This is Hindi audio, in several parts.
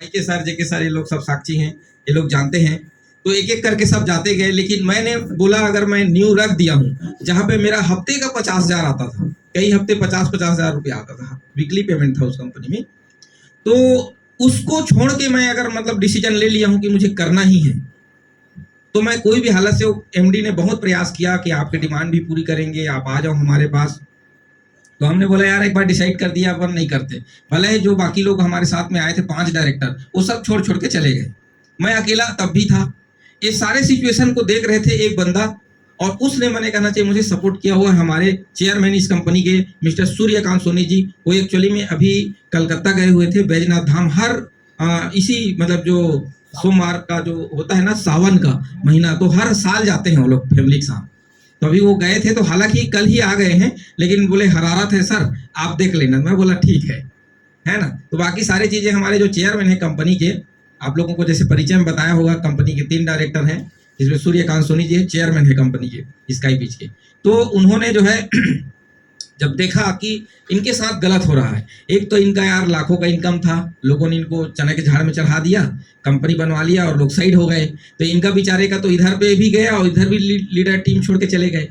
के सर जेके सर ये लोग सब साक्षी हैं, ये लोग जानते हैं। तो एक एक करके सब जाते गए, लेकिन मैंने बोला अगर मैं न्यू रख दिया हूँ जहाँ पे मेरा हफ्ते का 50,000 आता था, कई हफ्ते 50,000 रुपया आता था, वीकली पेमेंट था उस कंपनी में, तो उसको छोड़ के मैं अगर मतलब डिसीजन ले लिया हूँ कि मुझे करना ही है, तो मैं कोई भी हालत से, एमडी ने बहुत प्रयास किया कि आपकी डिमांड भी पूरी करेंगे, आप आ जाओ हमारे पास। तो हमने बोला यार एक बार डिसाइड कर दिया, अपन नहीं करते। भले ही जो बाकी लोग हमारे साथ में आए थे 5 डायरेक्टर, वो सब छोड़ छोड़ के चले गए, मैं अकेला तब भी था। ये सारे सिचुएशन को देख रहे थे एक बंदा, और उसने, मैंने कहना चाहिए, मुझे सपोर्ट किया हुआ हमारे चेयरमैन इस कंपनी के मिस्टर सूर्यकांत सोनी जी। वो एक्चुअली में अभी कलकत्ता गए हुए थे बैजनाथ धाम, हर इसी मतलब जो सोमवार का जो होता है ना, सावन का महीना, तो हर साल जाते हैं वो लोग फैमिली के साथ। तो अभी वो गए थे, तो हालांकि कल ही आ गए हैं, लेकिन बोले हरारत है सर, आप देख लेना। मैं बोला ठीक है ना। तो बाकी सारी चीजें हमारे जो चेयरमैन है कंपनी के, आप लोगों को जैसे परिचय में बताया होगा, कंपनी के 3 डायरेक्टर हैं, जिसमें सूर्यकांत सोनी जी चेयरमैन है कंपनी के स्काई बीच के। तो उन्होंने जो है जब देखा कि इनके साथ गलत हो रहा है, एक तो इनका यार लाखों का इनकम था, लोगों ने इनको चने के झाड़ में चढ़ा दिया, कंपनी बनवा लिया और लोग साइड हो गए, तो इनका बेचारे का तो इधर पे भी गया और इधर भी लीडर टीम छोड़ के चले गए।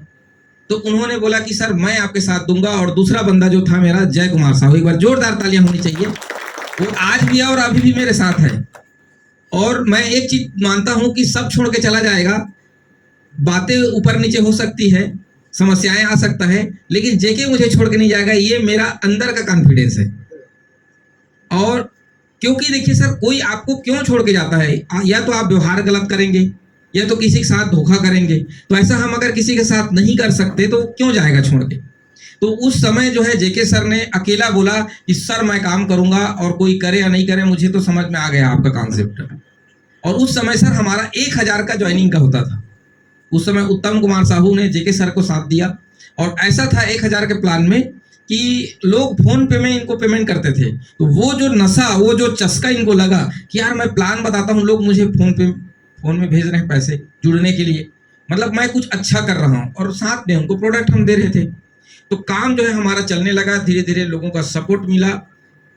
तो उन्होंने बोला कि सर मैं आपके साथ दूंगा, और दूसरा बंदा जो था मेरा जय कुमार साहू, एक बार जोरदार तालियां होनी चाहिए, वो आज भी है और अभी भी मेरे साथ है। और मैं एक चीज मानता हूं कि सब छोड़ के चला जाएगा, बातें ऊपर नीचे हो सकती है, समस्याएं आ सकता है, लेकिन जेके मुझे छोड़ के नहीं जाएगा, ये मेरा अंदर का कॉन्फिडेंस है। और क्योंकि देखिए सर, कोई आपको क्यों छोड़ के जाता है, या तो आप व्यवहार गलत करेंगे, या तो किसी के साथ धोखा करेंगे। तो ऐसा हम अगर किसी के साथ नहीं कर सकते तो क्यों जाएगा छोड़ के। तो उस समय जो है जेके सर ने अकेला बोला कि सर मैं काम करूंगा, और कोई करे या नहीं करे, मुझे तो समझ में आ गया आपका कॉन्सेप्ट। और उस समय सर हमारा 1,000 का ज्वाइनिंग का होता था। उस समय उत्तम कुमार साहू ने जेके सर को साथ दिया, और ऐसा था 1,000 के प्लान में कि लोग फोन पे में इनको पेमेंट करते थे। तो वो जो नशा, वो जो चस्का इनको लगा कि यार मैं प्लान बताता हूँ, लोग मुझे फोन में भेज रहे हैं पैसे जुड़ने के लिए, मतलब मैं कुछ अच्छा कर रहा हूँ, और साथ में उनको प्रोडक्ट हम दे रहे थे। तो काम जो है हमारा चलने लगा, धीरे धीरे लोगों का सपोर्ट मिला,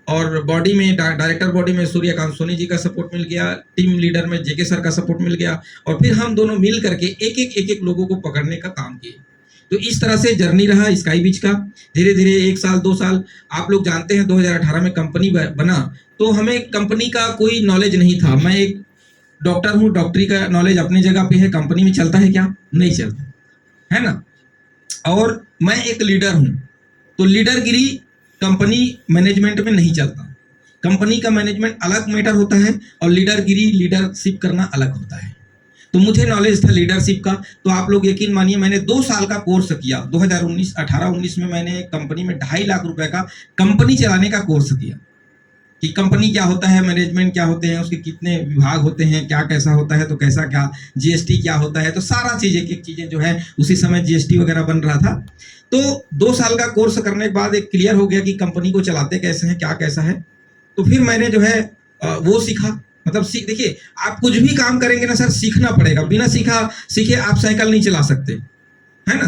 और बॉडी में, डायरेक्टर बॉडी में सूर्यकांत सोनी जी का सपोर्ट मिल गया, टीम लीडर में जेके सर का सपोर्ट मिल गया, और फिर हम दोनों मिल करके एक एक लोगों को पकड़ने का काम किए। तो इस तरह से जर्नी रहा स्काई बीच का। धीरे धीरे 1 साल 2 साल, आप लोग जानते हैं 2018 में कंपनी बना, तो हमें कंपनी का कोई नॉलेज नहीं था। मैं एक डॉक्टर हूँ, डॉक्टरी का नॉलेज अपनी जगह पे है, कंपनी में चलता है क्या, नहीं चलता है ना। और मैं एक लीडर हूँ, तो लीडरगिरी कंपनी मैनेजमेंट में नहीं चलता। कंपनी का मैनेजमेंट अलग मैटर होता है, और लीडरगिरी, लीडरशिप करना अलग होता है। तो मुझे नॉलेज था लीडरशिप का। तो आप लोग यकीन मानिए, मैंने 2 साल का कोर्स किया। 2019 18-19 में मैंने कंपनी में 2.5 लाख रुपए का कंपनी चलाने का कोर्स किया, कि कंपनी क्या होता है, मैनेजमेंट क्या होते हैं, उसके कितने विभाग होते हैं, क्या कैसा होता है, तो कैसा क्या, जीएसटी क्या होता है, तो सारा चीज़, एक एक चीज़ें जो है, उसी समय जीएसटी वगैरह बन रहा था। तो 2 साल का कोर्स करने के बाद एक क्लियर हो गया कि कंपनी को चलाते कैसे हैं, क्या कैसा है। तो फिर मैंने जो है वो सीखा। मतलब देखिए, आप कुछ भी काम करेंगे ना सर, सीखना पड़ेगा। बिना सीखे आप साइकिल नहीं चला सकते, है ना।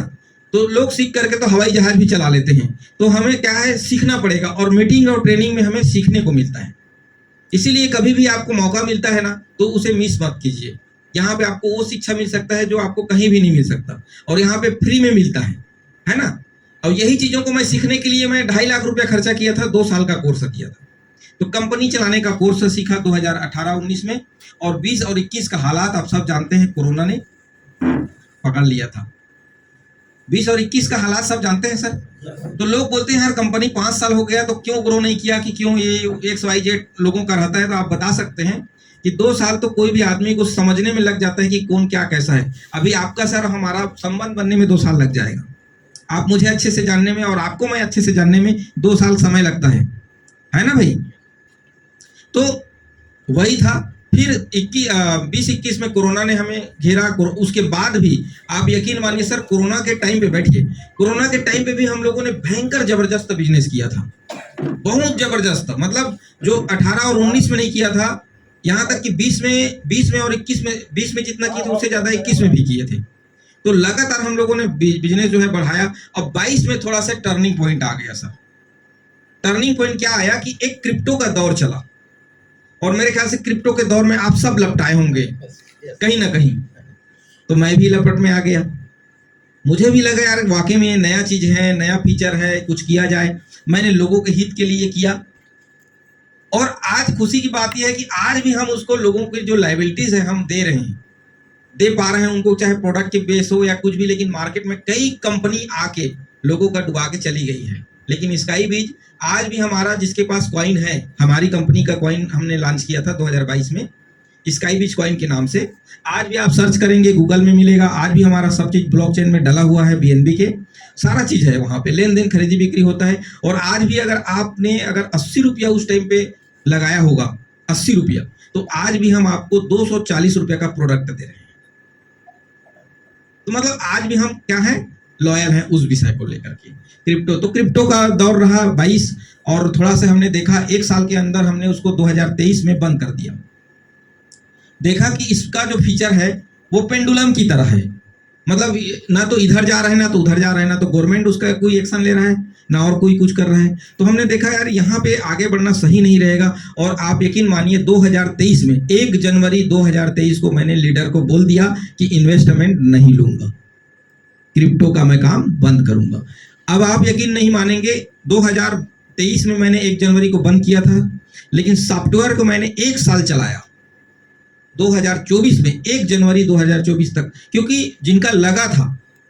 तो लोग सीख करके तो हवाई जहाज भी चला लेते हैं। तो हमें क्या है, सीखना पड़ेगा, और मीटिंग और ट्रेनिंग में हमें सीखने को मिलता है। इसीलिए कभी भी आपको मौका मिलता है ना, तो उसे मिस मत कीजिए। यहाँ पे आपको वो शिक्षा मिल सकता है जो आपको कहीं भी नहीं मिल सकता, और यहाँ पे फ्री में मिलता है ना। और यही चीजों को मैं सीखने के लिए मैं 2.5 लाख रुपया खर्चा किया था, 2 साल का कोर्स किया था। तो कंपनी चलाने का कोर्स सीखा 2018-19 में, और 20 और 21 का हालात आप सब जानते हैं, कोरोना ने पकड़ लिया था। 20 और 21 का हालात सब जानते हैं सर। तो लोग बोलते हैं यार कंपनी 5 साल हो गया तो क्यों ग्रो नहीं किया, कि क्यों ये XYZ लोगों का रहता है। तो आप बता सकते हैं कि 2 साल तो कोई भी आदमी को समझने में लग जाता है कि कौन क्या कैसा है। अभी आपका सर हमारा संबंध बनने में 2 साल लग जाएगा, आप मुझे अच्छे से जानने में, और आपको मैं अच्छे से जानने में 2 साल समय लगता है ना भाई। तो वही था। फिर 20-21 में कोरोना ने हमें घेरा। उसके बाद भी आप यकीन मानिए सर, कोरोना के टाइम पे बैठिए, कोरोना के टाइम पे भी हम लोगों ने भयंकर जबरदस्त बिजनेस किया था, बहुत जबरदस्त। मतलब जो 18 और 19 में नहीं किया था, यहाँ तक कि 20 में और 21 में, 20 में जितना किया था उससे ज्यादा 21 में भी किए थे। तो लगातार हम लोगों ने बिजनेस जो है बढ़ाया। अब 22 में थोड़ा सा टर्निंग पॉइंट आ गया सर। टर्निंग पॉइंट क्या आया कि एक क्रिप्टो का दौर चला। और मेरे ख्याल से क्रिप्टो के दौर में आप सब लपटाए होंगे कहीं ना कहीं। तो मैं भी लपट में आ गया। मुझे भी लगा यार वाकई में नया चीज है, नया फीचर है, कुछ किया जाए। मैंने लोगों के हित के लिए किया, और आज खुशी की बात यह है कि आज भी हम उसको, लोगों की जो लाइबिलिटीज है हम दे रहे हैं, दे पा रहे हैं उनको, चाहे प्रोडक्ट के बेस हो या कुछ भी। लेकिन मार्केट में कई कंपनी आके लोगों का डुबा के चली गई है, लेकिन स्काई बीज आज भी हमारा, जिसके पास कॉइन है, हमारी कंपनी का कॉइन हमने लॉन्च किया था 2022 में स्काई बीज कॉइन के नाम से। आज भी आप सर्च करेंगे गूगल में मिलेगा। आज भी हमारा सब चीज ब्लॉकचेन में डला हुआ है, बीएनबी के सारा चीज है, वहां पे लेन देन खरीदी बिक्री होता है। और आज भी अगर आपने 80 रुपया उस टाइम पे लगाया होगा, 80 रुपया, तो आज भी हम आपको 240 रुपया का प्रोडक्ट दे रहे हैं। तो मतलब आज भी हम क्या है, लॉयल हैं उस विषय को लेकर के। क्रिप्टो, तो क्रिप्टो का दौर रहा 22, और थोड़ा सा हमने देखा 1 साल के अंदर हमने उसको 2023 में बंद कर दिया। देखा कि इसका जो फीचर है वो पेंडुलम की तरह है, मतलब ना तो इधर जा रहा है ना तो उधर जा रहा है, ना तो गवर्नमेंट उसका कोई एक्शन ले रहा है ना और कोई कुछ कर रहा है। तो हमने देखा यार यहाँ पे आगे बढ़ना सही नहीं रहेगा। और आप यकीन मानिए 2023 में 1 जनवरी 2023 को मैंने लीडर को बोल दिया कि इन्वेस्टमेंट नहीं लूंगा, क्रिप्टो का मैं काम बंद करूंगा। अब आप यकीन नहीं मानेंगे, 2023 में मैंने 1 जनवरी को बंद किया था, लेकिन सॉफ्टवेयर को मैंने 1 साल चलाया 2024 में, 1 जनवरी 2024 तक। क्योंकि जिनका लगा था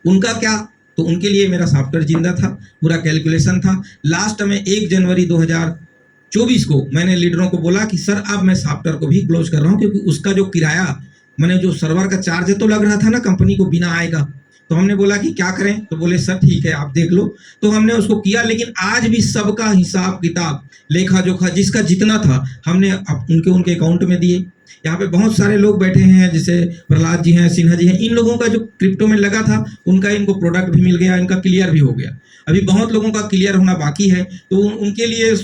उनका क्या, तो उनके लिए मेरा सॉफ्टवेयर जिंदा था, पूरा कैलकुलेशन था। लास्ट में 1 जनवरी 2024 को मैंने लीडरों को बोला कि सर अब मैं सॉफ्टवेयर को भी क्लोज कर रहा हूं, क्योंकि उसका जो किराया, मैंने जो सर्वर का चार्ज है तो लग रहा था ना कंपनी को बिना आएगा। तो हमने बोला कि क्या करें, तो बोले सर ठीक है आप देख लो। तो हमने उसको किया, लेकिन आज भी सबका हिसाब किताब, लेखा जोखा जिसका जितना था हमने उनके अकाउंट में दिए। यहाँ पे बहुत सारे लोग बैठे हैं, जैसे प्रहलाद जी हैं, सिन्हा जी हैं, इन लोगों का जो क्रिप्टो में लगा था उनका इनको प्रोडक्ट भी मिल गया, इनका क्लियर भी हो गया। अभी बहुत लोगों का क्लियर होना बाकी है, तो उनके लिए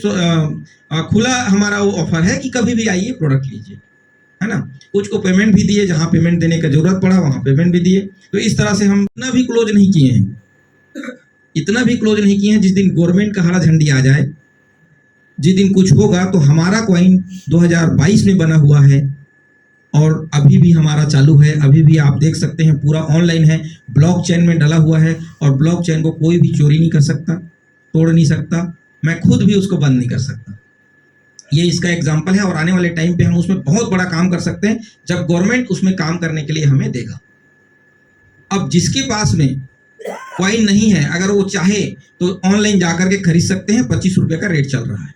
खुला हमारा वो ऑफर है कि कभी भी आइए प्रोडक्ट लीजिए, है ना। कुछ को पेमेंट भी दिए, जहाँ पेमेंट देने का जरूरत पड़ा वहाँ पेमेंट भी दिए। तो इस तरह से हम इतना भी क्लोज नहीं किए हैं, इतना भी क्लोज नहीं किए हैं। जिस दिन गवर्नमेंट का हरा झंडी आ जाए, जिस दिन कुछ होगा, तो हमारा कॉइन 2022 में बना हुआ है और अभी भी हमारा चालू है। अभी भी आप देख सकते हैं पूरा ऑनलाइन है, ब्लॉकचेन में डला हुआ है, और ब्लॉकचेन को कोई भी चोरी नहीं कर सकता, तोड़ नहीं सकता, मैं खुद भी उसको बंद नहीं कर सकता। ये इसका एग्जाम्पल है, और आने वाले टाइम पे हम उसमें बहुत बड़ा काम कर सकते हैं जब गवर्नमेंट उसमें काम करने के लिए हमें देगा। अब जिसके पास में कॉइन नहीं है, अगर वो चाहे तो ऑनलाइन जाकर के खरीद सकते हैं। 25 रुपये का रेट चल रहा है,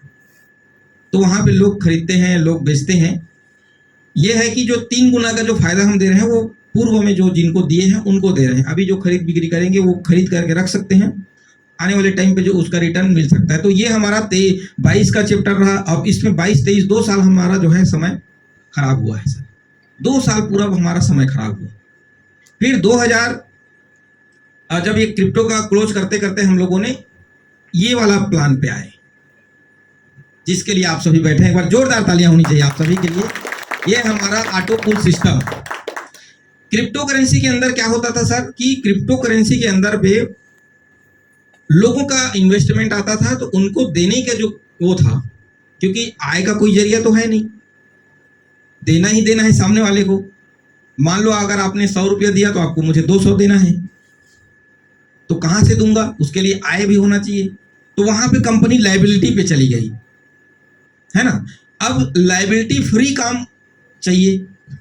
तो वहां पे लोग खरीदते हैं, लोग बेचते हैं। ये है कि जो 3 गुना का जो फायदा हम दे रहे हैं वो पूर्व में जो जिनको दिए हैं उनको दे रहे हैं। अभी जो खरीद बिक्री करेंगे वो खरीद करके रख सकते हैं, आने वाले टाइम पे जो उसका रिटर्न मिल सकता है। तो ये हमारा 22 का चैप्टर रहा। अब इसमें 22-23 2 साल हमारा जो है समय खराब हुआ है सर, 2 साल पूरा हमारा समय खराब हुआ। फिर 2000 जब ये क्रिप्टो का क्लोज करते करते हम लोगों ने ये वाला प्लान पे आए, जिसके लिए आप सभी बैठे हैं। एक बार जोरदार तालियां होनी चाहिए आप सभी के लिए। ये हमारा auto pull system. Crypto currency के अंदर क्या होता था सर, कि क्रिप्टो करेंसी के अंदर पे लोगों का इन्वेस्टमेंट आता था, तो उनको देने का जो वो था, क्योंकि आय का कोई जरिया तो है नहीं, देना ही देना है सामने वाले को। मान लो अगर आपने 100 रुपया दिया तो आपको मुझे 200 देना है, तो कहां से दूंगा, उसके लिए आय भी होना चाहिए। तो वहां पे कंपनी लायबिलिटी पे चली गई, है ना। अब लायबिलिटी फ्री काम चाहिए,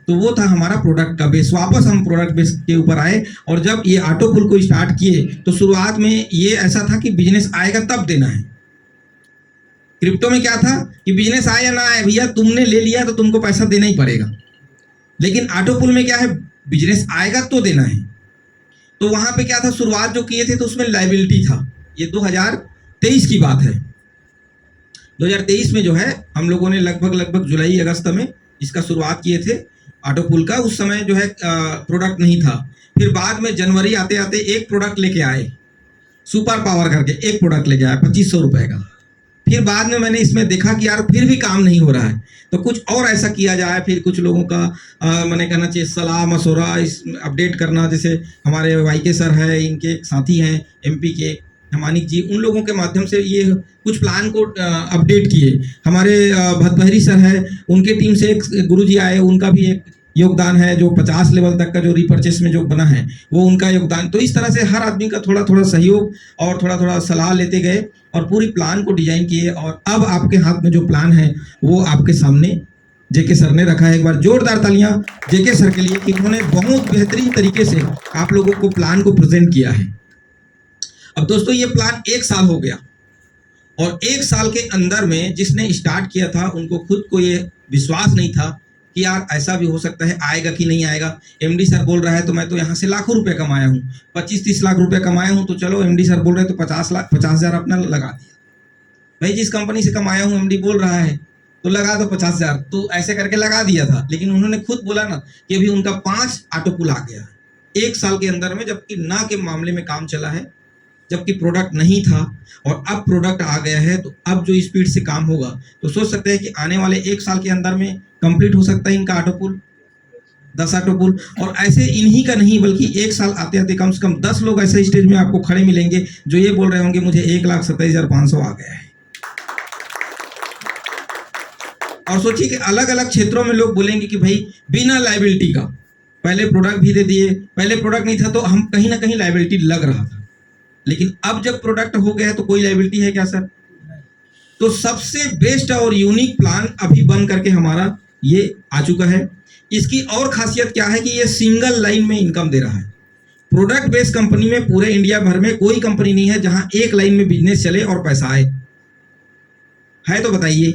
तो वो था हमारा प्रोडक्ट का बेस। वापस हम प्रोडक्ट बेस के ऊपर आए, और जब ये ऑटो पुल को स्टार्ट किए तो शुरुआत में ये ऐसा था कि बिजनेस आएगा तब देना है। क्रिप्टो में क्या था कि बिजनेस आए या ना आए भैया, तुमने ले लिया तो तुमको पैसा देना ही पड़ेगा। लेकिन ऑटो पुल में क्या है, बिजनेस आएगा तो देना है। तो वहां पे क्या था, शुरुआत जो किए थे तो उसमें लायबिलिटी था। ये 2023 की बात है। 2023 में जो है हम लोगों ने लगभग जुलाई अगस्त में इसका शुरुआत किए थे ऑटो पुल का। उस समय जो है प्रोडक्ट नहीं था। फिर बाद में जनवरी आते आते एक प्रोडक्ट लेके आए, सुपर पावर करके एक प्रोडक्ट लेके आए 2500 रुपए का। फिर बाद में मैंने इसमें देखा कि यार फिर भी काम नहीं हो रहा है, तो कुछ और ऐसा किया जाए। फिर कुछ लोगों का मैंने कहना चाहिए सलाह मशवरा, इस अपडेट करना। जैसे हमारे वाईके सर है, इनके साथी हैं एमपी के, मानिक जी, उन लोगों के माध्यम से ये कुछ प्लान को अपडेट किए। हमारे भतभरी सर है, उनके टीम से एक गुरुजी आए, उनका भी एक योगदान है, जो 50 लेवल तक का जो रिपर्चेस में जो बना है वो उनका योगदान। तो इस तरह से हर आदमी का थोड़ा थोड़ा सहयोग और थोड़ा थोड़ा सलाह लेते गए और पूरी प्लान को डिजाइन किए, और अब आपके हाथ में जो प्लान है वो आपके सामने जेके सर ने रखा है। एक बार जोरदार तालियां जेके सर के लिए कि उन्होंने बहुत बेहतरीन तरीके से आप लोगों को प्लान को प्रेजेंट किया है। अब दोस्तों, ये प्लान 1 साल हो गया, और 1 साल के अंदर में जिसने स्टार्ट किया था उनको खुद को ये विश्वास नहीं था कि यार ऐसा भी हो सकता है, आएगा कि नहीं आएगा। एमडी सर बोल रहा है तो मैं तो यहाँ से लाखों रुपए कमाया हूँ, 25-30 लाख रुपए कमाया हूँ, तो चलो एमडी सर बोल रहे हैं तो 50,000 अपना लगा दिया। भाई जिस कंपनी से कमाया हूँ एमडी बोल रहा है तो लगा दो 50,000, तो ऐसे करके लगा दिया था। लेकिन उन्होंने खुद बोला ना कि अभी उनका 5 ऑटो पुल आ गया 1 साल के अंदर में, जबकि ना के मामले में काम चला है, जबकि प्रोडक्ट नहीं था, और अब प्रोडक्ट आ गया है। तो अब जो स्पीड से काम होगा तो सोच सकते हैं कि आने वाले 1 साल के अंदर में कंप्लीट हो सकता है इनका ऑटो पुल, 10 ऑटो पुल। और ऐसे इन्हीं का नहीं बल्कि 1 साल आते आते कम से कम 10 लोग ऐसे स्टेज में आपको खड़े मिलेंगे जो ये बोल रहे होंगे मुझे 1,27,500 आ गया है। और सोचिए कि अलग अलग क्षेत्रों में लोग बोलेंगे कि भाई बिना लायबिलिटी का, पहले प्रोडक्ट भी दे दिए, पहले प्रोडक्ट नहीं था तो हम कहीं ना कहीं लायबिलिटी लग रहा था, लेकिन अब जब प्रोडक्ट हो गया है तो कोई लायबिलिटी है क्या सर? तो सबसे बेस्ट और यूनिक प्लान अभी बन करके हमारा ये आ चुका है। इसकी और खासियत क्या है कि ये सिंगल लाइन में इनकम दे रहा है। प्रोडक्ट बेस्ड कंपनी में पूरे इंडिया भर में कोई कंपनी नहीं है जहां एक लाइन में बिजनेस चले और पैसा आए, है तो बताइए।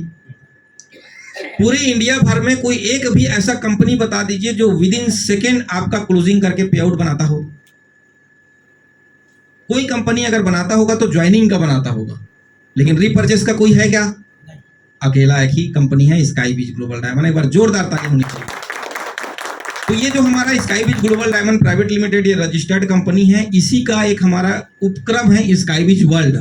पूरे इंडिया भर में कोई एक भी ऐसा कंपनी बता दीजिए जो विद इन सेकेंड आपका क्लोजिंग करके पे आउट बनाता हो। कोई कंपनी अगर बनाता होगा तो ज्वाइनिंग का बनाता होगा, लेकिन रीपरचेस का कोई है क्या? अकेला एक ही कंपनी है, स्काई बीच ग्लोबल डायमंड। एक बार जोरदार ताली होनी चाहिए। तो ये जो हमारा स्काई बीच ग्लोबल डायमंड प्राइवेट लिमिटेड ये रजिस्टर्ड कंपनी है, इसी का एक हमारा उपक्रम है स्काई बीच वर्ल्ड।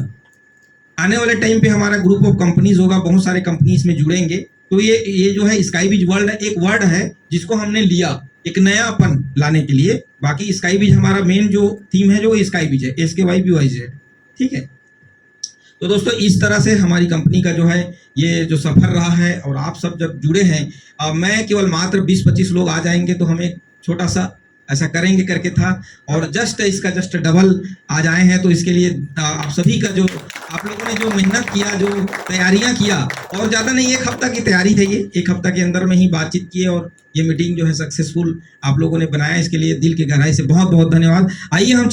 आने वाले टाइम पे हमारा ग्रुप ऑफ कंपनीज होगा, बहुत सारे कंपनीज में जुड़ेंगे। तो ये जो है स्काई बीच वर्ल्ड एक वर्ड है जिसको हमने लिया एक नयापन लाने के लिए। बाकी स्काई बीच हमारा मेन जो थीम है जो स्काई बीच है, SKYBYZ, ठीक है। तो दोस्तों इस तरह से हमारी कंपनी का जो है ये जो सफर रहा है, और आप सब जब जुड़े हैं, मैं केवल मात्र 20-25 लोग आ जाएंगे तो हम एक छोटा सा ऐसा करेंगे करके था, और इसका जस्ट डबल आज आए हैं। तो इसके लिए आप सभी का जो आप लोगों ने जो मेहनत किया, जो तैयारियां किया, और ज़्यादा नहीं 1 हफ्ता की तैयारी है ये, 1 हफ्ता के अंदर में ही बातचीत किए और ये मीटिंग जो है सक्सेसफुल आप लोगों ने बनाया, इसके लिए दिल की गहराई से बहुत बहुत धन्यवाद। आइए हम